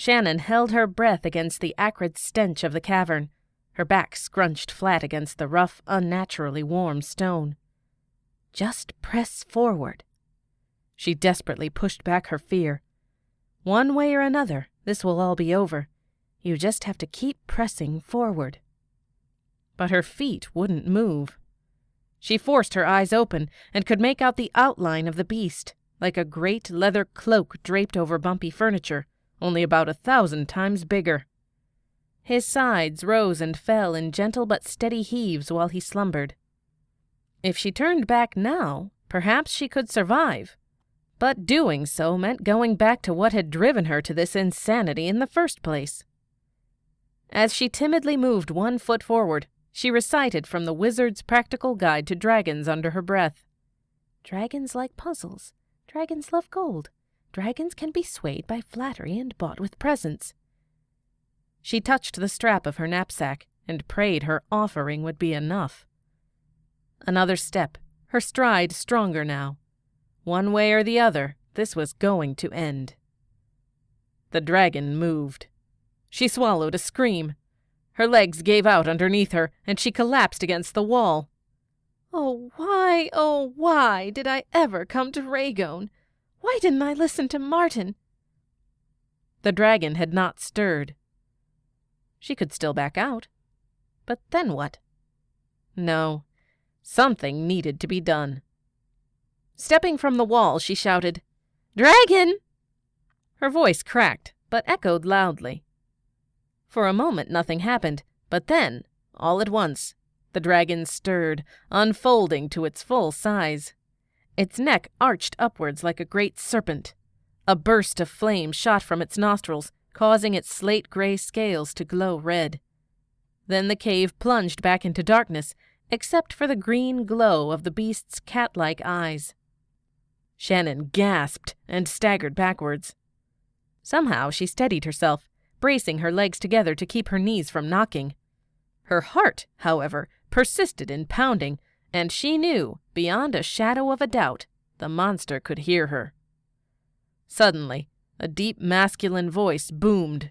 Shannon held her breath against the acrid stench of the cavern, her back scrunched flat against the rough, unnaturally warm stone. Just press forward. She desperately pushed back her fear. One way or another, this will all be over. You just have to keep pressing forward. But her feet wouldn't move. She forced her eyes open and could make out the outline of the beast, like a great leather cloak draped over bumpy furniture, only about 1,000 times bigger. His sides rose and fell in gentle but steady heaves while he slumbered. If she turned back now, perhaps she could survive. But doing so meant going back to what had driven her to this insanity in the first place. As she timidly moved one foot forward, she recited from the Wizard's Practical Guide to Dragons under her breath. Dragons like puzzles. Dragons love gold. Dragons can be swayed by flattery and bought with presents. She touched the strap of her knapsack and prayed her offering would be enough. Another step, her stride stronger now. One way or the other, this was going to end. The dragon moved. She swallowed a scream. Her legs gave out underneath her, and she collapsed against the wall. Oh, why did I ever come to Regone? Why didn't I listen to Martin? The dragon had not stirred. She could still back out. But then what? No, something needed to be done. Stepping from the wall, she shouted, "Dragon!" Her voice cracked, but echoed loudly. For a moment nothing happened, but then, all at once, the dragon stirred, unfolding to its full size. Its neck arched upwards like a great serpent. A burst of flame shot from its nostrils, causing its slate-gray scales to glow red. Then the cave plunged back into darkness, except for the green glow of the beast's cat-like eyes. Shannon gasped and staggered backwards. Somehow she steadied herself, bracing her legs together to keep her knees from knocking. Her heart, however, persisted in pounding, and she knew, beyond a shadow of a doubt, the monster could hear her. Suddenly, a deep masculine voice boomed.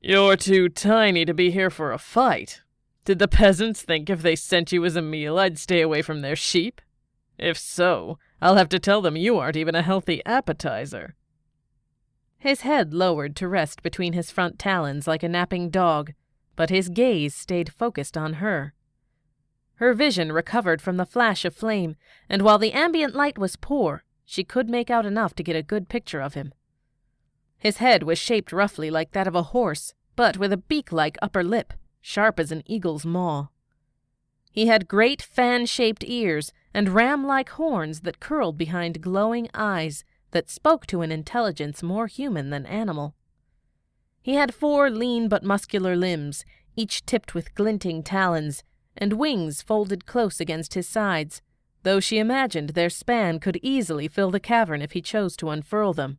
"You're too tiny to be here for a fight. Did the peasants think if they sent you as a meal I'd stay away from their sheep? If so, I'll have to tell them you aren't even a healthy appetizer." His head lowered to rest between his front talons like a napping dog, but his gaze stayed focused on her. Her vision recovered from the flash of flame, and while the ambient light was poor, she could make out enough to get a good picture of him. His head was shaped roughly like that of a horse, but with a beak-like upper lip, sharp as an eagle's maw. He had great fan-shaped ears and ram-like horns that curled behind glowing eyes that spoke to an intelligence more human than animal. He had 4 lean but muscular limbs, each tipped with glinting talons, and wings folded close against his sides, though she imagined their span could easily fill the cavern if he chose to unfurl them.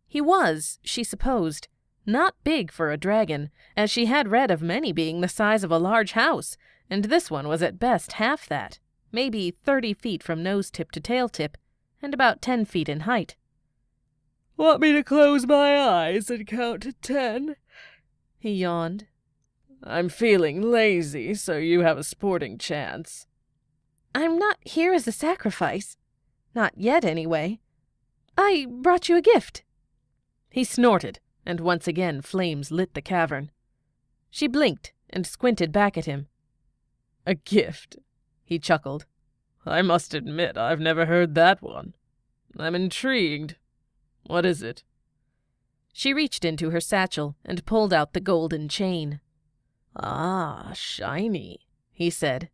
He was, she supposed, not big for a dragon, as she had read of many being the size of a large house, and this one was at best half that, maybe 30 feet from nose-tip to tail-tip, and about 10 feet in height. "Want me to close my eyes and count to 10? He yawned. "I'm feeling lazy, so you have a sporting chance." "I'm not here as a sacrifice. Not yet, anyway. I brought you a gift." He snorted, and once again flames lit the cavern. She blinked and squinted back at him. "A gift?" he chuckled. "I must admit I've never heard that one. I'm intrigued. What is it?" She reached into her satchel and pulled out the golden chain. "Ah, shiny," he said.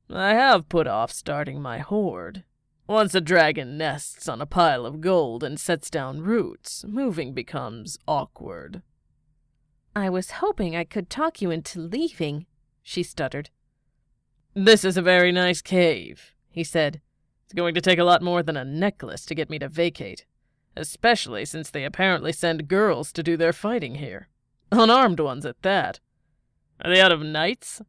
"I have put off starting my hoard. Once a dragon nests on a pile of gold and sets down roots, moving becomes awkward." "I was hoping I could talk you into leaving," she stuttered. "This is a very nice cave," he said. "It's going to take a lot more than a necklace to get me to vacate, especially since they apparently send girls to do their fighting here. Unarmed ones at that. Are they out of knights?